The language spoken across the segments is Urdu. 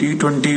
T20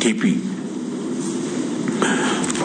KP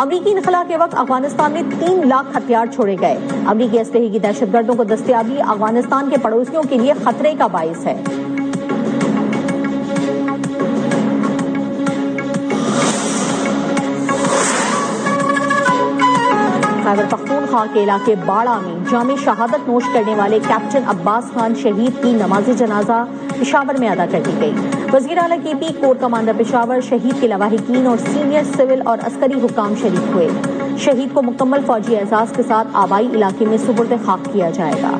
امریکی انخلا کے وقت افغانستان میں 3 لاکھ ہتھیار چھوڑے گئے. امریکی اسلحے کی دہشت گردوں کو دستیابی افغانستان کے پڑوسیوں کے لیے خطرے کا باعث ہے. خیبر پختونخوا کے علاقے باڑہ میں جامع شہادت نوش کرنے والے کیپٹن عباس خان شہید کی نماز جنازہ پشاور میں ادا کر دی گئی. وزیر اعلیٰ کے پی کور کمانڈر پشاور شہید کے لواحقین اور سینئر سول اور عسکری حکام شریک ہوئے. شہید کو مکمل فوجی اعزاز کے ساتھ آبائی علاقے میں سپرد خاک کیا جائے گا.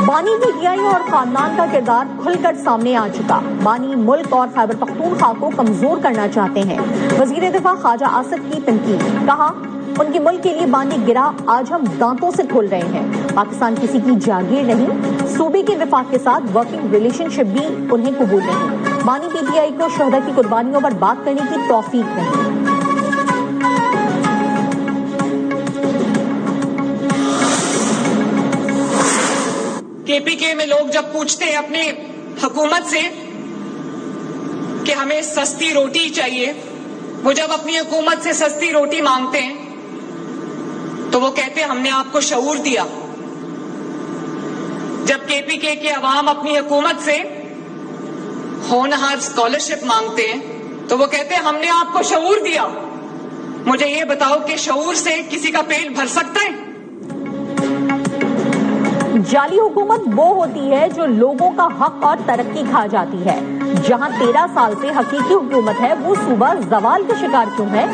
بانی پی ٹی آئی اور خاندان کا کردار کھل کر سامنے آ چکا. بانی ملک اور خیبر پختونخوا کو کمزور کرنا چاہتے ہیں. وزیر دفاع خواجہ آصف کی تنقید. کہا ان کی ملک کے لیے باندھی گرا آج ہم دانتوں سے کھول رہے ہیں. پاکستان کسی کی جاگیر نہیں. صوبے کے وفاق کے ساتھ ورکنگ ریلیشن شپ بھی انہیں قبول نہیں. بانی پی ٹی آئی کو شہداء کی قربانیوں پر بات کرنے کی توفیق نہیں. کے پی کے میں لوگ جب پوچھتے ہیں اپنی حکومت سے کہ ہمیں سستی روٹی چاہیے، وہ جب اپنی حکومت سے سستی روٹی مانگتے ہیں تو وہ کہتے ہیں ہم نے آپ کو شعور دیا. جب کے پی کے عوام اپنی حکومت سے ہونہار اسکالرشپ مانگتے ہیں تو وہ کہتے ہیں ہم نے آپ کو شعور دیا. مجھے یہ بتاؤ کہ شعور سے کسی کا پیٹ بھر سکتا ہے؟ جعلی حکومت وہ ہوتی ہے جو لوگوں کا حق اور ترقی کھا جاتی ہے. جہاں 13 سال سے حقیقی حکومت ہے وہ صوبہ زوال کا شکار کیوں ہے؟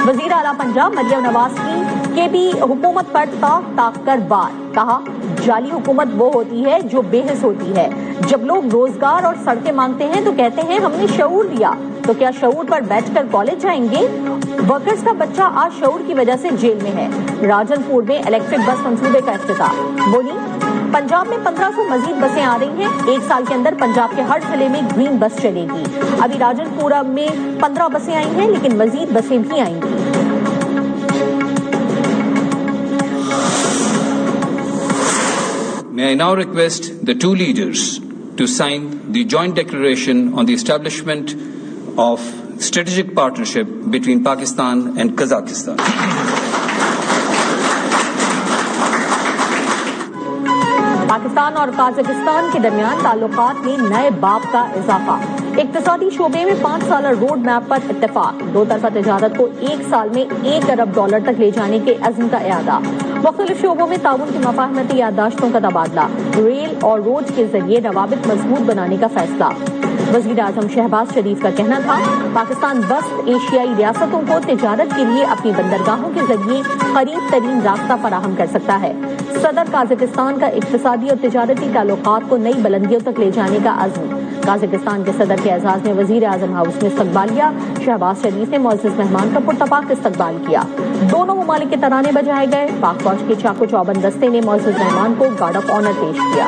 وزیر اعلیٰ پنجاب مریم نواز کی کے بھی حکومت پر تاک کر بار. کہا جعلی حکومت وہ ہوتی ہے جو بے حس ہوتی ہے. جب لوگ روزگار اور سڑکیں مانگتے ہیں تو کہتے ہیں ہم نے شعور دیا. تو کیا شعور پر بیٹھ کر کالج جائیں گے؟ ورکرز کا بچہ آج شعور کی وجہ سے جیل میں ہے. راجن پور میں الیکٹرک بس منصوبے کا افتتاح. بولی پنجاب میں 1500 مزید بسیں آ رہی ہیں. 1 سال کے اندر پنجاب کے ہر ضلع میں گرین بس چلے گی. ابھی راجن پورم میں 15 بسیں آئی ہیں لیکن مزید بسیں بھی آئیں گی. May I now request the two leaders to sign the joint declaration on the establishment of strategic partnership between Pakistan and Kazakhstan. Pakistan اور قازقستان کے درمیان تعلقات میں نئے باب کا اضافہ. اقتصادی شعبے میں 5 سالہ روڈ میپ پر اتفاق. 2 طرفہ تجارت کو 1 سال میں $1 ارب تک لے جانے کے عزم کا اعادہ. مختلف شعبوں میں تعاون کی مفاہمتی یادداشتوں کا تبادلہ. ریل اور روڈ کے ذریعے روابط مضبوط بنانے کا فیصلہ. وزیر اعظم شہباز شریف کا کہنا تھا پاکستان وسط ایشیائی ریاستوں کو تجارت کے لیے اپنی بندرگاہوں کے ذریعے قریب ترین راستہ فراہم کر سکتا ہے. صدر قازقستان کا اقتصادی اور تجارتی تعلقات کو نئی بلندیوں تک لے جانے کا عزم. قازقستان کے صدر کے اعزاز میں وزیر اعظم ہاؤس میں استقبالیہ. شہباز شریف نے معزز مہمان کا پرتپاک استقبال کیا. دونوں ممالک کے ترانے بجائے گئے. پاک فوج کے چاقو چوبند دستے نے معزز مہمان کو گارڈ آف آنر پیش کیا.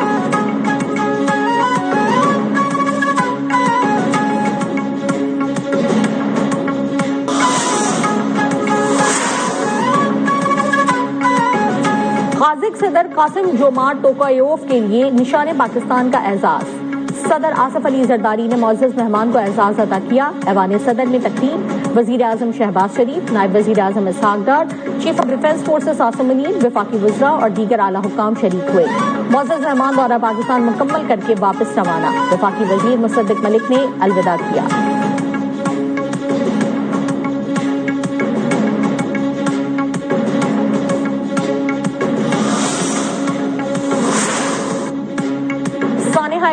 قازق صدر قاسم جومارٹ توکایوف کے لیے نشان پاکستان کا اعزاز. صدر آصف علی زرداری نے معزز مہمان کو اعزاز عطا کیا. ایوان صدر میں تقریب وزیر اعظم شہباز شریف، نائب وزیر اعظم Ishaq Dar, chief of defence forces Asim Munir, وفاقی وزراء اور دیگر اعلیٰ حکام شریک ہوئے. معزز مہمان دورہ پاکستان مکمل کر کے واپس روانہ. وفاقی وزیر مصدق ملک نے الوداع کیا.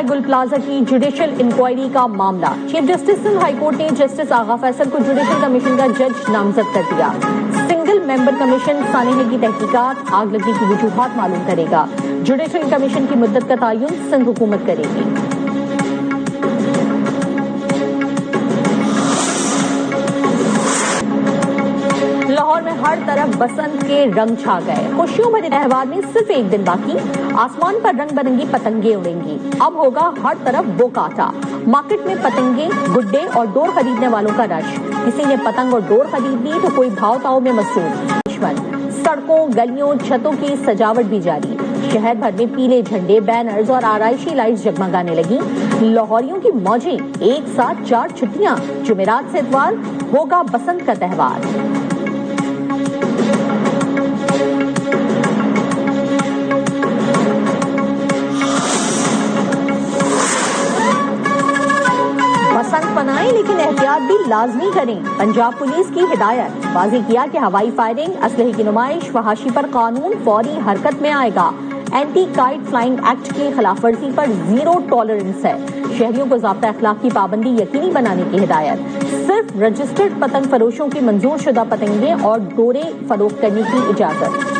گل پلازا کی جوڈیشل انکوائری کا معاملہ. Chief justice Sindh high court نے جسٹس آغا فیصل کو جوڈیشل کمیشن کا جج نامزد کر دیا. سنگل ممبر کمیشن سانحے کی تحقیقات، آگ لگنے کی وجوہات معلوم کرے گا. جوڈیشل کمیشن کی مدت کا تعین سندھ حکومت کرے گی. لاہور میں ہر طرف بسنت کے رنگ چھا گئے. خوشیوں بھرے تہوار میں صرف 1 دن باقی. آسمان پر رنگ برنگی پتنگیں اڑیں گی. اب ہوگا ہر طرف بو کاٹا. مارکیٹ میں پتنگیں، گڈے اور ڈور خریدنے والوں کا رش. کسی نے پتنگ اور ڈور خرید لی تو کوئی بھاؤ تاؤ میں مصروف. سڑکوں، گلیوں، چھتوں کی سجاوٹ بھی جاری. شہر بھر میں پیلے جھنڈے، بینرز اور آرائشی لائٹس جگمگانے لگیں۔ لاہوریوں کی موجیں، ایک ساتھ 4 چھٹیاں، جمعرات سے اتوار ہوگا بسنت کا تہوار۔ بسنت منائیں لیکن احتیاط بھی لازمی کریں، پنجاب پولیس کی ہدایت۔ واضح کیا کہ ہوائی فائرنگ، اسلحے کی نمائش، فحاشی پر قانون فوری حرکت میں آئے گا۔ اینٹی کائٹ فلائنگ ایکٹ کی خلاف ورزی پر 0 ٹالرنس ہے۔ شہریوں کو ضابطہ اخلاق کی پابندی یقینی بنانے کی ہدایت۔ صرف رجسٹرڈ پتنگ فروشوں کی منظور شدہ پتنگیں اور ڈورے فروخت کرنے کی اجازت۔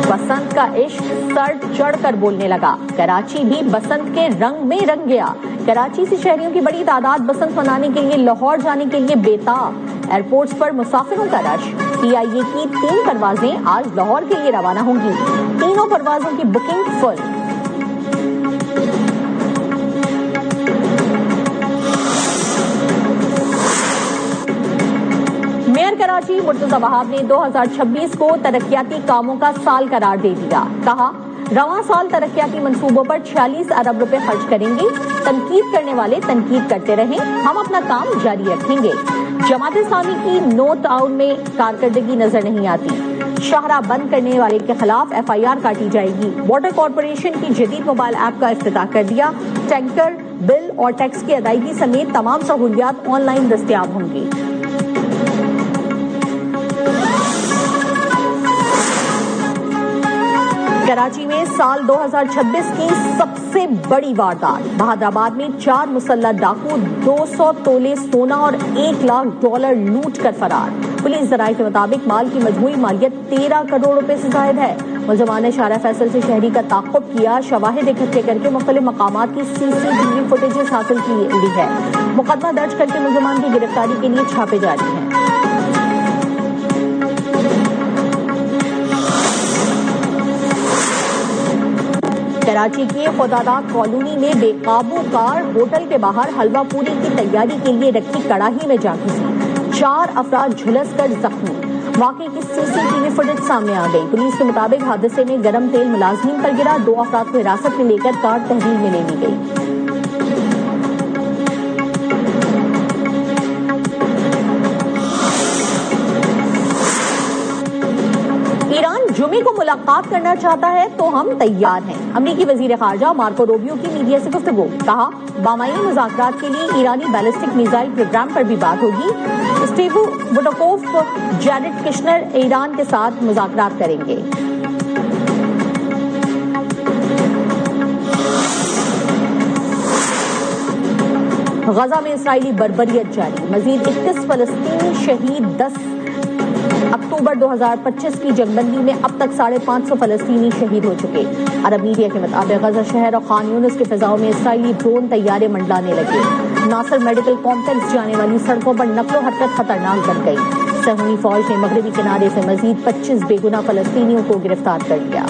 بسنت کا عشق سر چڑھ کر بولنے لگا، کراچی بھی بسنت کے رنگ میں رنگ گیا۔ کراچی سے شہریوں کی بڑی تعداد بسنت منانے کے لیے لاہور جانے کے لیے بےتاب۔ ایئرپورٹس پر مسافروں کا رش۔ PIA کی 3 پروازیں آج لاہور کے لیے روانہ ہوں گی، تینوں پروازوں کی بکنگ فل۔ میئر کراچی مرتضی وہاب نے 2026 کو ترقیاتی کاموں کا سال قرار دے دیا۔ کہا رواں سال ترقیاتی منصوبوں پر 46 ارب روپے خرچ کریں گے۔ تنقید کرنے والے تنقید کرتے رہیں، ہم اپنا کام جاری رکھیں گے۔ جماعت اسلامی کی نو ٹاؤن میں کارکردگی نظر نہیں آتی۔ شاہراہ بند کرنے والے کے خلاف FIR کاٹی جائے گی۔ واٹر کارپوریشن کی جدید موبائل ایپ کا افتتاح کر دیا۔ ٹینکر، بل اور ٹیکس کی ادائیگی سمیت تمام سہولیات آن لائن دستیاب ہوں گی۔ کراچی میں سال 2026 کی سب سے بڑی واردات۔ بہادرآباد میں 4 مسلح ڈاکو 200 تولے سونا اور $1 لاکھ لوٹ کر فرار۔ پولیس ذرائع کے مطابق مال کی مجموعی مالیت 13 کروڑ روپے سے زائد ہے۔ ملزمان نے شارع فیصل سے شہری کا تعاقب کیا، شواہد اکٹھے کر کے مختلف مقامات کی CCTV فوٹیجز حاصل کی ہے۔ مقدمہ درج کر کے ملزمان کی گرفتاری کے لیے چھاپے جاری ہیں۔ کراچی کی خداداد کالونی میں بے قابو کار ہوٹل کے باہر حلوہ پوری کی تیاری کے لیے رکھی کڑاہی میں جا گھسی، 4 افراد جھلس کر زخمی۔ واقعے کی CCTV فوٹیج سامنے آ گئی۔ پولیس کے مطابق حادثے میں گرم تیل ملازمین پر گرا، 2 افراد کو حراست میں لے کر کار تحویل میں لے لی گئی۔ ایران جمعے کو ملاقات کرنا چاہتا ہے تو ہم تیار ہیں۔ امریکی وزیر خارجہ مارکو روبیو کی میڈیا سے گفتگو۔ کہا بامیانی مذاکرات کے لیے ایرانی بیلسٹک میزائل پروگرام پر بھی بات ہوگی۔ اسٹیو وٹکوف جیریڈ کشنر ایران کے ساتھ مذاکرات کریں گے۔ غزہ میں اسرائیلی بربریت جاری، مزید 31 فلسطینی شہید۔ 10 اکتوبر 2025 کی جنگ بندی میں اب تک 550 فلسطینی شہید ہو چکے۔ عرب میڈیا کے مطابق غزہ شہر اور خان یونس کے فضاؤں میں اسرائیلی ڈرون طیارے منڈلانے لگے۔ ناصر میڈیکل کمپلیکس جانے والی سڑکوں پر نقل و حرکت خطرناک بن گئی۔ صہیونی فوج نے مغربی کنارے سے مزید 25 بے گناہ فلسطینیوں کو گرفتار کر لیا۔